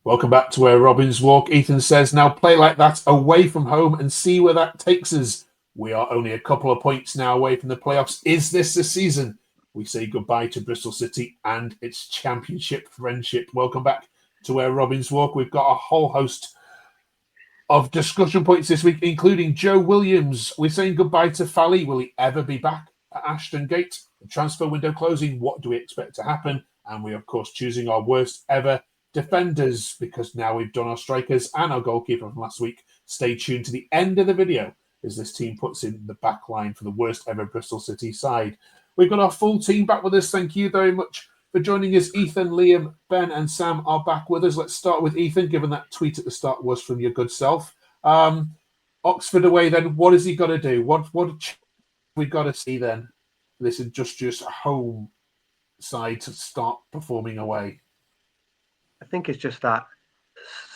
Welcome back to Where Robins Walk. Ethan says, now play like that away from home and see where that takes us. We are only a couple of points now away from the playoffs. Is this the season we say goodbye to Bristol City and its championship friendship? Welcome back to Where Robins Walk. We've got a whole host of discussion points this week, including Joe Williams. We're saying goodbye to Fali. Will he ever be back at Ashton Gate? The transfer window closing. What do we expect to happen? And we, of course, choosing our worst ever defenders, because now we've done our strikers and our goalkeeper from last week. Stay tuned to the end of the video as this team puts in the back line for the worst ever Bristol City side. We've got our full team back with us. Thank you very much for joining us. Ethan, Liam, Ben and Sam are back with us. Let's start with Ethan, given that tweet at the start was from your good self. Oxford away then, what has he got to do? What we got to see then? This is just home side to start performing away. I think it's just that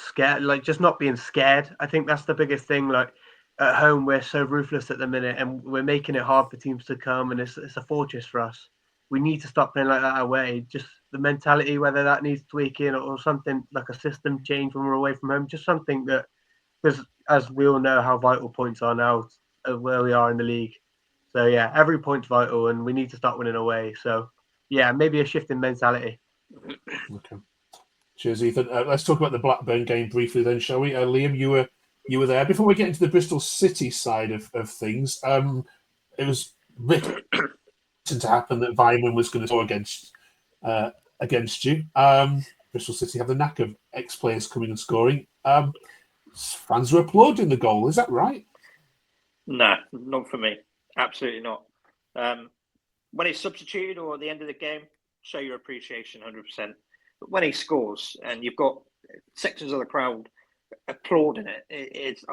scared, like just not being scared. I think that's the biggest thing. Like at home, we're so ruthless at the minute, and we're making it hard for teams to come, and it's a fortress for us. We need to stop playing like that away. Just the mentality, whether that needs tweaking or something like a system change when we're away from home, just something that, because as we all know how vital points are now, where we are in the league. So yeah, every point's vital, and we need to start winning away. So yeah, maybe a shift in mentality. Okay. Cheers, Ethan. Let's talk about the Blackburn game briefly then, shall we? Liam, you were there. Before we get into the Bristol City side of things, it was written to happen that Weimann was going to score against you. Bristol City have the knack of ex-players coming and scoring. Fans were applauding the goal. Is that right? No, not for me. Absolutely not. When he's substituted or at the end of the game, show your appreciation 100%. But when he scores and you've got sections of the crowd applauding it, it's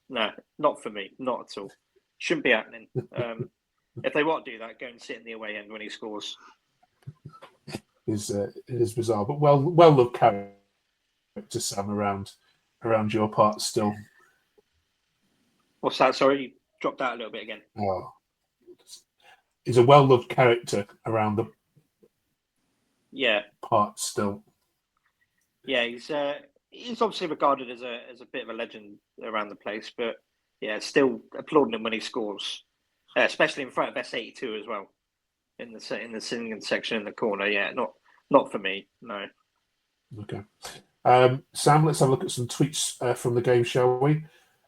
no, not for me, not at all. Shouldn't be happening. If they want to do that, go and sit in the away end when he scores. It is bizarre, but well loved character, Sam, around your part still. What's that? Sorry, you dropped out a little bit again. Oh, he's a well loved character around the part still. Yeah, he's obviously regarded as a bit of a legend around the place, but yeah, still applauding him when he scores, especially in front of S82 as well, in the singing section in the corner. Yeah, not for me. No. Okay, Sam, let's have a look at some tweets from the game, shall we?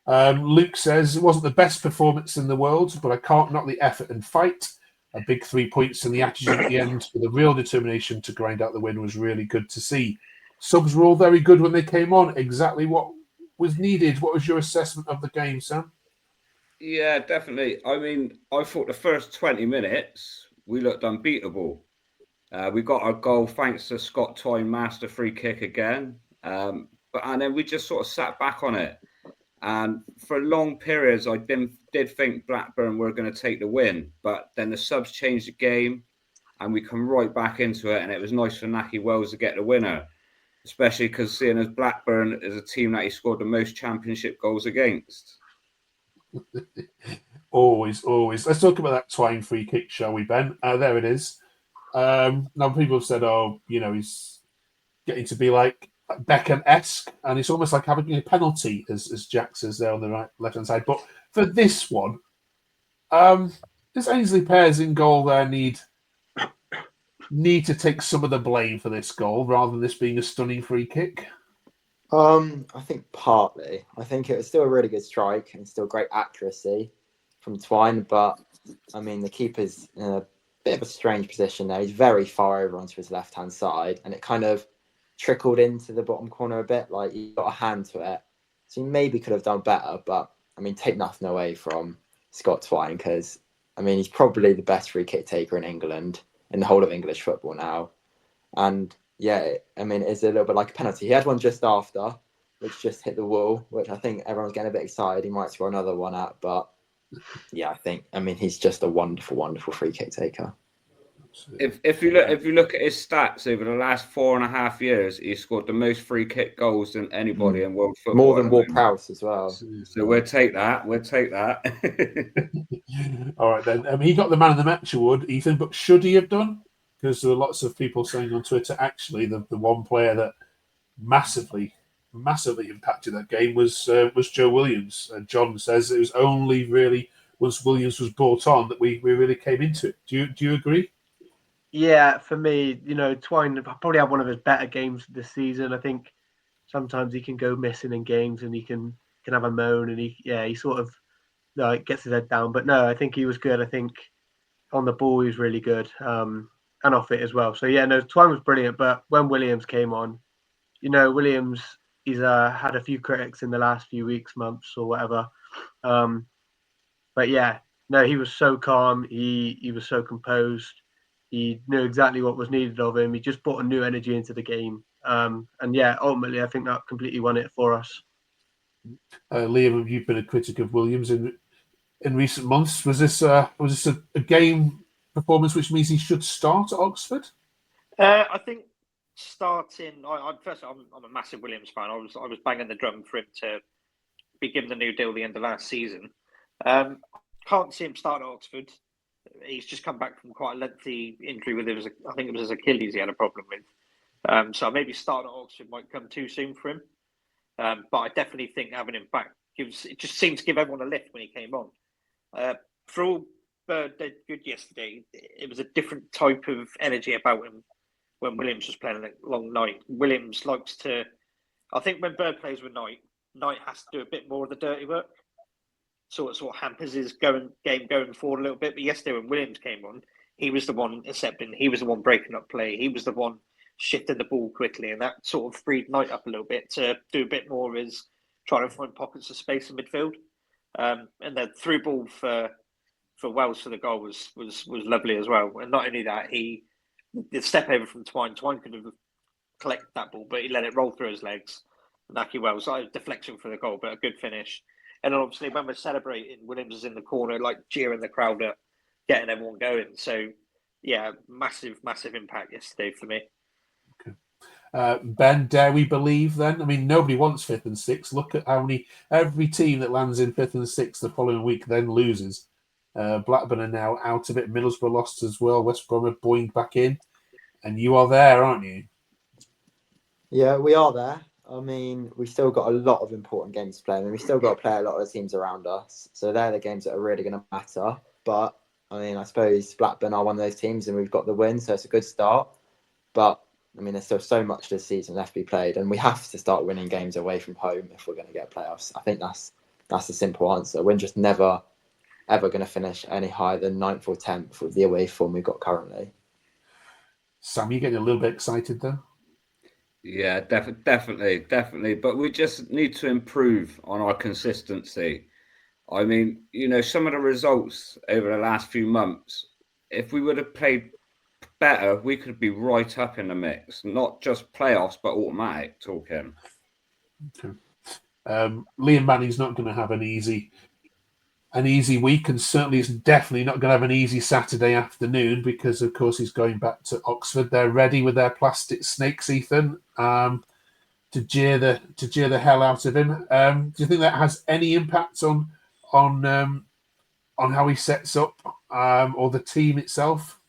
Luke says it wasn't the best performance in the world, but I can't knock the effort and fight. A big 3 points and the attitude at the end with a real determination to grind out the win was really good to see. Subs were all very good when they came on. Exactly what was needed. What was your assessment of the game, Sam? Yeah, definitely. I mean, I thought the first 20 minutes we looked unbeatable. We got our goal thanks to Scott Twine master free kick again. And then we just sort of sat back on it. And for long periods, I did think Blackburn were going to take the win. But then the subs changed the game and we come right back into it. And it was nice for Nahki Wells to get the winner, especially because seeing as Blackburn is a team that he scored the most championship goals against. Always. Let's talk about that Twine free kick, shall we, Ben? There it is. Now, people have said, he's getting to be like Beckham-esque, and it's almost like having a penalty, as Jack says there on the left-hand side. But for this one, does Ainsley Pears in goal there need to take some of the blame for this goal rather than this being a stunning free kick? I think partly. I think it was still a really good strike and still great accuracy from Twine, but I mean the keeper's in a bit of a strange position there. He's very far over onto his left-hand side, and it kind of trickled into the bottom corner a bit, like he got a hand to it. So he maybe could have done better, but I mean, take nothing away from Scott Twine because, I mean, he's probably the best free kick taker in England, in the whole of English football now. And yeah, I mean, it's a little bit like a penalty. He had one just after, which just hit the wall, which I think everyone's getting a bit excited. He might score another one at, but yeah, I mean, he's just a wonderful, wonderful free kick taker. If you look at his stats over the last 4.5 years, he scored the most free kick goals than anybody in world football. More than Ward-Prowse as well. So we'll take that. All right then. He got the man of the match award, Ethan, but should he have done? Because there were lots of people saying on Twitter, actually, the one player that massively impacted that game was Joe Williams. And John says it was only really once Williams was brought on that we really came into it. Do you agree? Yeah, for me, Twine probably had one of his better games this season. I think sometimes he can go missing in games and he can have a moan and he sort of gets his head down. But no, I think he was good. I think on the ball he was really good, and off it as well. So yeah, no, Twine was brilliant. But when Williams came on, Williams, he's had a few critics in the last few weeks, months, or whatever. But yeah, no, he was so calm. He was so composed. He knew exactly what was needed of him. He just brought a new energy into the game. And yeah, ultimately, I think that completely won it for us. Liam, you've been a critic of Williams in recent months. Was this a game performance which means he should start at Oxford? I think starting. I'm a massive Williams fan. I was banging the drum for him to be given the new deal at the end of last season. Can't see him start at Oxford. He's just come back from quite a lengthy injury with I think it was his Achilles he had a problem with. So maybe starting at Oxford might come too soon for him. But I definitely think having him back it just seemed to give everyone a lift when he came on. For all Bird did good yesterday, it was a different type of energy about him when Williams was playing a long night. Williams likes to, I think when Bird plays with Knight has to do a bit more of the dirty work. Sort of hampers his game going forward a little bit. But yesterday when Williams came on, he was the one accepting, he was the one breaking up play, he was the one shifting the ball quickly, and that sort of freed Knight up a little bit to do a bit more of his trying to find pockets of space in midfield. And the through ball for Wells for the goal was lovely as well. And not only that, the step over from Twine could have collected that ball, but he let it roll through his legs. Lucky Wells, deflection for the goal, but a good finish. And then obviously when we're celebrating, Williams is in the corner, like jeering the crowd up, getting everyone going. So yeah, massive impact yesterday for me. Okay. Ben, dare we believe then? I mean, nobody wants 5th and 6th. Look at how every team that lands in 5th and 6th the following week then loses. Blackburn are now out of it. Middlesbrough lost as well. West Brom are boinged back in. And you are there, aren't you? Yeah, we are there. I mean, we've still got a lot of important games to play. I mean, we've still got to play a lot of the teams around us. So they're the games that are really going to matter. But, I mean, I suppose Blackburn are one of those teams and we've got the win, so it's a good start. But, I mean, there's still so much this season left to be played. And we have to start winning games away from home if we're going to get playoffs. I think that's the simple answer. We're just never, ever going to finish any higher than 9th or 10th with the away form we've got currently. Sam, you getting a little bit excited though? Yeah, definitely. But we just need to improve on our consistency. I mean, some of the results over the last few months, if we would have played better, we could be right up in the mix. Not just playoffs, but automatic talking. Okay. Liam Manning's not going to have an easy week, and certainly is definitely not going to have an easy Saturday afternoon because, of course, he's going back to Oxford. They're ready with their plastic snakes, Ethan, to jeer the hell out of him. Do you think that has any impact on how he sets up or the team itself?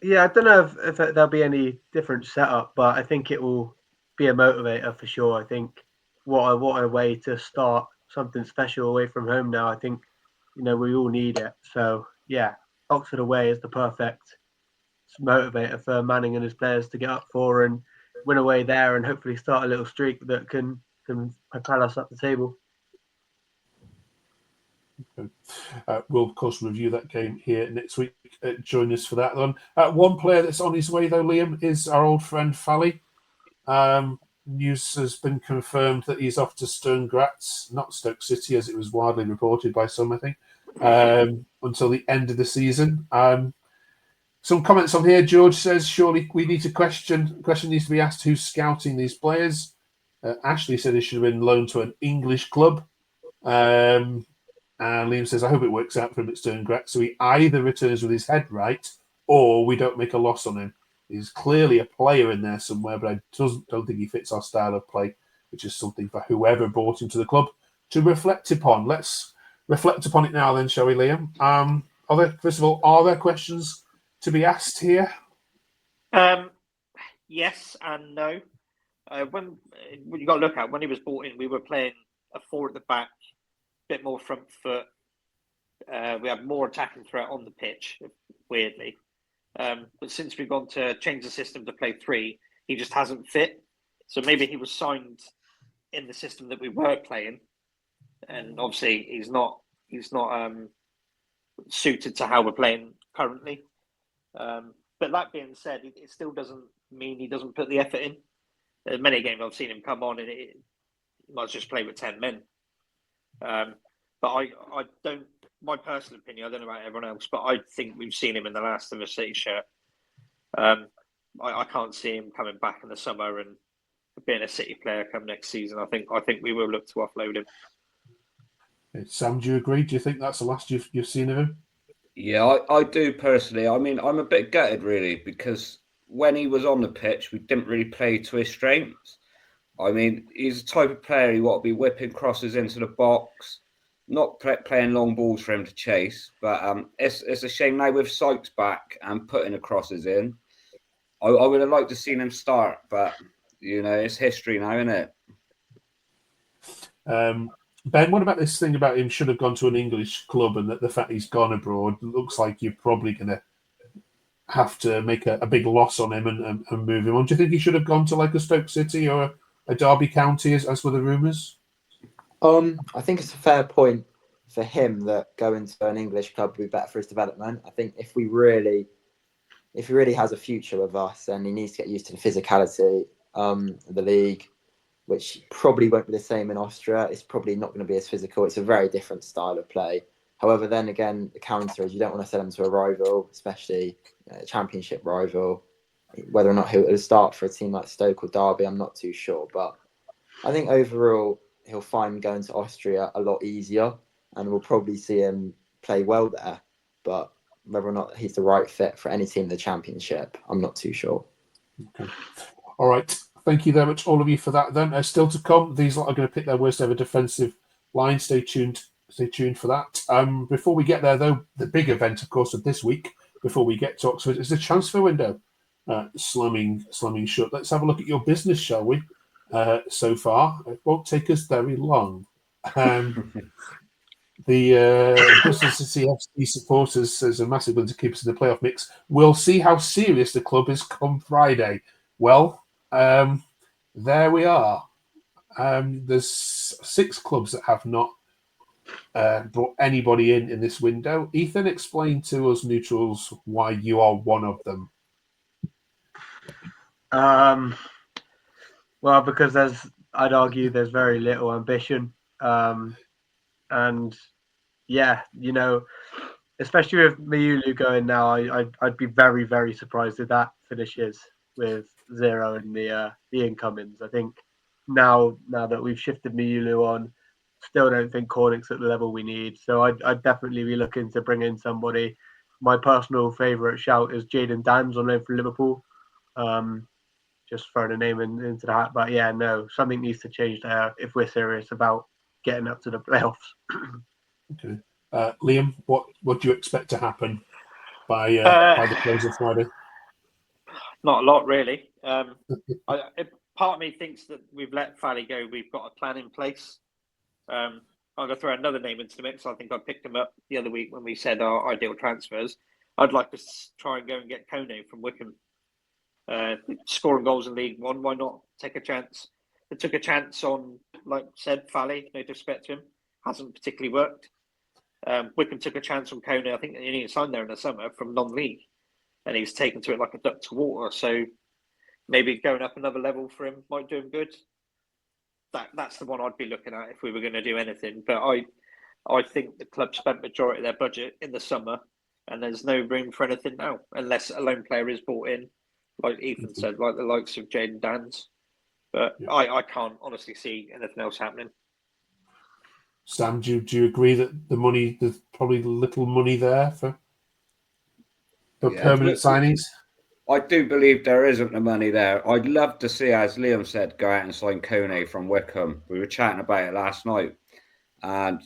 Yeah, I don't know if there'll be any different setup, but I think it will be a motivator for sure. I think what a way to start something special away from home now. I think, we all need it. So, yeah, Oxford away is the perfect motivator for Manning and his players to get up for and win away there and hopefully start a little streak that can propel us up the table. Okay. We'll, of course, review that game here next week. Join us for that one. One player that's on his way, though, Liam, is our old friend Fali. News has been confirmed that he's off to Stern Graz, not Stoke City, as it was widely reported by some, I think, until the end of the season. Some comments on here. George says, surely we need to question needs to be asked who's scouting these players. Ashley said he should have been loaned to an English club. And Liam says, I hope it works out for him at Stern Graz, so he either returns with his head right or we don't make a loss on him. He's clearly a player in there somewhere, but I don't think he fits our style of play, which is something for whoever brought him to the club to reflect upon. Let's reflect upon it now then, shall we, Liam? Are there questions to be asked here? Yes and no. When you got to look at when he was brought in, we were playing a 4 at the back, a bit more front foot. We had more attacking threat on the pitch, weirdly. But since we've gone to change the system to play 3, he just hasn't fit. So maybe he was signed in the system that we were playing, and obviously he's not suited to how we're playing currently. But that being said, it still doesn't mean he doesn't put the effort in. There's many games I've seen him come on and he might just play with 10 men. But I don't. My personal opinion, I don't know about everyone else, but I think we've seen him in the last of a City shirt. I can't see him coming back in the summer and being a City player come next season. I think we will look to offload him. Sam, do you agree? Do you think that's the last you've seen of him? Yeah, I do personally. I mean, I'm a bit gutted really because when he was on the pitch, we didn't really play to his strengths. I mean, he's the type of player you want to be whipping crosses into the box, not playing long balls for him to chase. But it's a shame now with Sykes back and putting the crosses in. I would have liked to seen him start, but it's history now, isn't it? Ben, what about this thing about him should have gone to an English club and that the fact he's gone abroad? It looks like you're probably going to have to make a big loss on him and move him on. Do you think he should have gone to like a Stoke City or a Derby County, as were the rumours? I think it's a fair point for him that going to an English club would be better for his development. I think if he really has a future with us, then he needs to get used to the physicality of the league, which probably won't be the same in Austria. It's probably not going to be as physical. It's a very different style of play. However, then again, the counter is you don't want to sell him to a rival, especially a championship rival. Whether or not he'll start for a team like Stoke or Derby, I'm not too sure. But I think overall, he'll find going to Austria a lot easier and we'll probably see him play well there. But whether or not he's the right fit for any team in the championship, I'm not too sure. Okay. All right. Thank you very much, all of you, for that. Then still to come, these lot are going to pick their worst ever defensive line. Stay tuned for that. Before we get there, though, the big event, of course, of this week, before we get to Oxford, is the transfer window slamming shut. Let's have a look at your business, shall we? So far, it won't take us very long. The Bristol City FC supporters, as a massive one to keep us in the playoff mix, will see how serious the club is come Friday. Well, there we are. There's 6 clubs that have not brought anybody in this window. Ethan, explain to us neutrals why you are one of them. Well, because I'd argue there's very little ambition. And yeah, especially with Miulu going now, I'd be very, very surprised if that finishes with 0 in the incomings. I think now that we've shifted Miulu on, still don't think Cornick's at the level we need. So I'd definitely be looking to bring in somebody. My personal favourite shout is Jayden Danns on loan for Liverpool. Just throwing a name into the hat. But yeah, no, something needs to change there if we're serious about getting up to the playoffs. Okay. Liam, what do you expect to happen by the close of Friday? Not a lot, really. Part of me thinks that we've let Fali go. We've got a plan in place. I'm going to throw another name into the mix. I think I picked him up the other week when we said our ideal transfers. I'd like to try and go and get Kone from Wickham. Scoring goals in League One, why not take a chance? They took a chance on, like said, Fali, no disrespect to him, hasn't particularly worked. Wickham took a chance on Kone. I think he only signed there in the summer from non-league, and he's taken to it like a duck to water. So maybe going up another level for him might do him good. That's the one I'd be looking at if we were going to do anything. But I think the club spent majority of their budget in the summer, and there's no room for anything now unless a lone player is brought in, like Ethan said, like the likes of Jayden Danns. But yeah. I can't honestly see anything else happening. Sam, do you agree that there's probably little money there for permanent signings? I do believe there isn't the money there. I'd love to see, as Liam said, go out and sign Kone from Wickham. We were chatting about it last night, and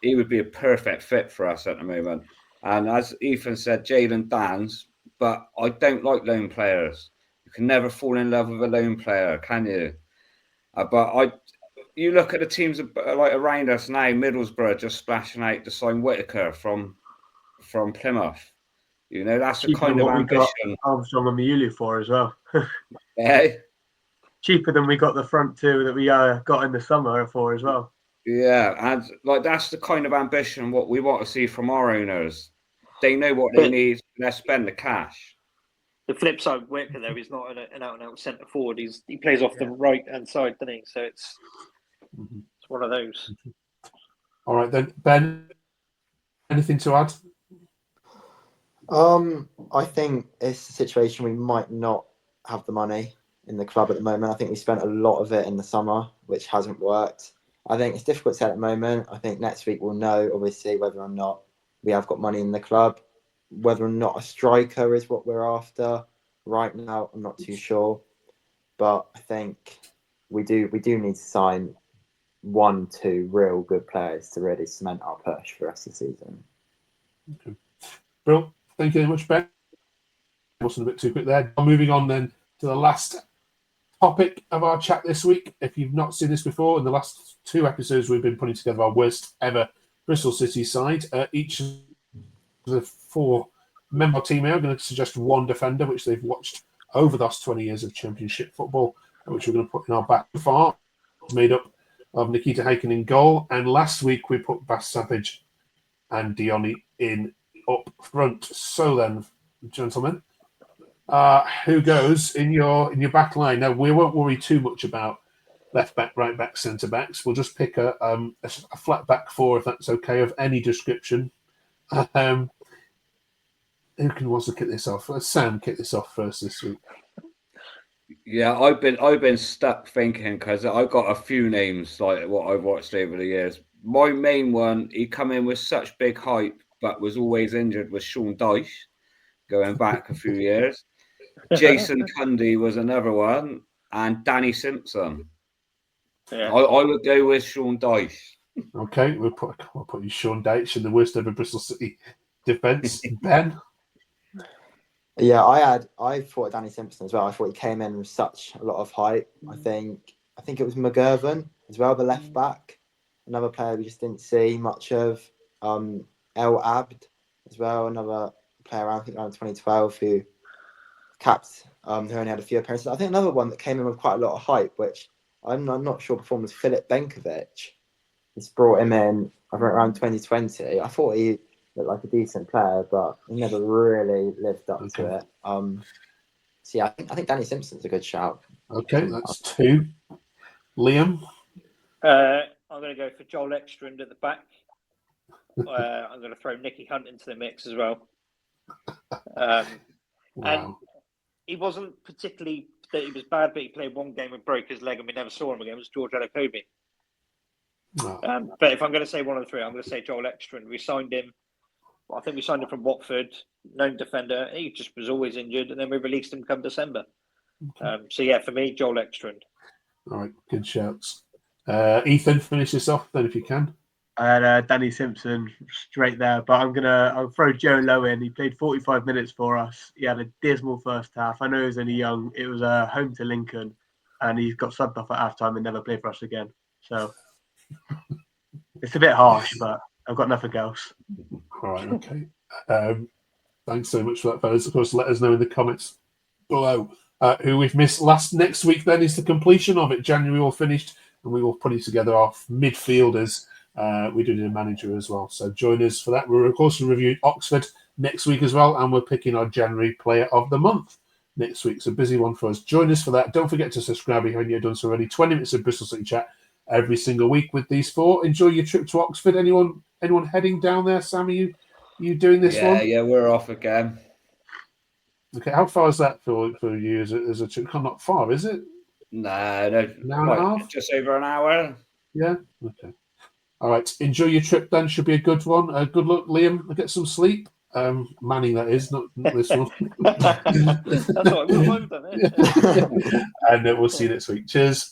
he would be a perfect fit for us at the moment. And as Ethan said, Jayden Danns, but I don't like lone players can never fall in love with a lone player, can you? You look at the teams like around us now. Middlesbrough just splashing out to sign Whittaker from Plymouth. You know, that's the Cheaper kind than of what we got ambition. Armstrong and Miulu for as well. Eh? Cheaper than we got the front two that we got in the summer for as well. Yeah, and like that's the kind of ambition what we want to see from our owners. They know what they need. Let's spend the cash. The flip side of Whittaker, though, he's not an out-and-out centre forward. He plays off the right-hand side, doesn't he? So it's one of those. All right, then. Ben, anything to add? I think it's a situation we might not have the money in the club at the moment. I think we spent a lot of it in the summer, which hasn't worked. I think it's difficult to say at the moment. I think next week we'll know, obviously, whether or not we have got money in the club. Whether or not a striker is what we're after right now, I'm not too sure. But I think we do need to sign 1-2 real good players to really cement our push for the rest of the season. Okay. Bill, thank you very much, Ben. Wasn't a bit too quick there. Moving on then to the last topic of our chat this week. If you've not seen this before, in the last 2 episodes, we've been putting together our worst ever Bristol City side. Each of the 4 member team here, I'm going to suggest one defender, which they've watched over the last 20 years of Championship football, which we're going to put in our back far. It's made up of Nikita Haken in goal. And last week, we put Bas Savage and Dioni in up front. So then, gentlemen, who goes in your back line? Now, we won't worry too much about left back, right back, centre backs. We'll just pick a flat back 4, if that's okay, of any description. Who wants to kick this off? Sam, kick this off first this week. Yeah, I've been stuck thinking because I've got a few names like what I've watched over the years. My main one, he come in with such big hype, but was always injured, was Sean Dyche, going back a few years. Jason Cundy was another one, and Danny Simpson. Yeah. I would go with Sean Dyche. Okay, we'll put you Sean Dyche in the worst ever Bristol City defence. Ben? Yeah, I thought Danny Simpson as well. I thought he came in with such a lot of hype. I think it was McGurvan as well, the left back. Another player we just didn't see much of. El Abd as well, another player around 2012 who capped, who only had a few appearances. I think another one that came in with quite a lot of hype, which I'm not sure performed, was Filip Benkovic. He's brought him in around 2020. I thought he looked like a decent player, but he never really lived up to it. So yeah, I think Danny Simpson's a good shout. Okay, that's 2. Liam? I'm going to go for Joel Ekstrand at the back. I'm going to throw Nicky Hunt into the mix as well. Wow. And he wasn't particularly that he was bad, but he played one game and broke his leg, and we never saw him again. It was George Elokobi. Oh. But if I'm going to say one of the 3, I'm going to say Joel Ekstrand. We signed him. I think we signed him from Watford, known defender. He just was always injured, and then we released him come December. Okay. So yeah, for me, Joel Ekstrand. All right, good shouts. Ethan, finish this off then if you can. I had Danny Simpson straight there, but I'll throw Joe Lowe in. He played 45 minutes for us. He had a dismal first half. I know he was only young. It was home to Lincoln, and he got subbed off at halftime and never played for us again. So it's a bit harsh, but I've got nothing else. All right, okay. Thanks so much for that, fellas. Of course, let us know in the comments below who we've missed. Next week then is the completion of it. January all finished, and we will put it together our midfielders. We do need a manager as well, so join us for that. We're of course reviewing Oxford next week as well, and we're picking our January player of the month next week. So busy one for us. Join us for that. Don't forget to subscribe if you haven't done so already. 20 minutes of Bristol City chat every single week with these 4. Enjoy your trip to Oxford. Anyone heading down there? Sam, are you doing this one? Yeah, we're off again. Okay, how far is that for you? Is it not far, is it? No, an hour and a half? Just over an hour. Yeah. Okay. All right. Enjoy your trip then. Should be a good one. Good luck, Liam. Get some sleep. Manning, that is, not this one. That's what I would have done. And we'll see you next week. Cheers.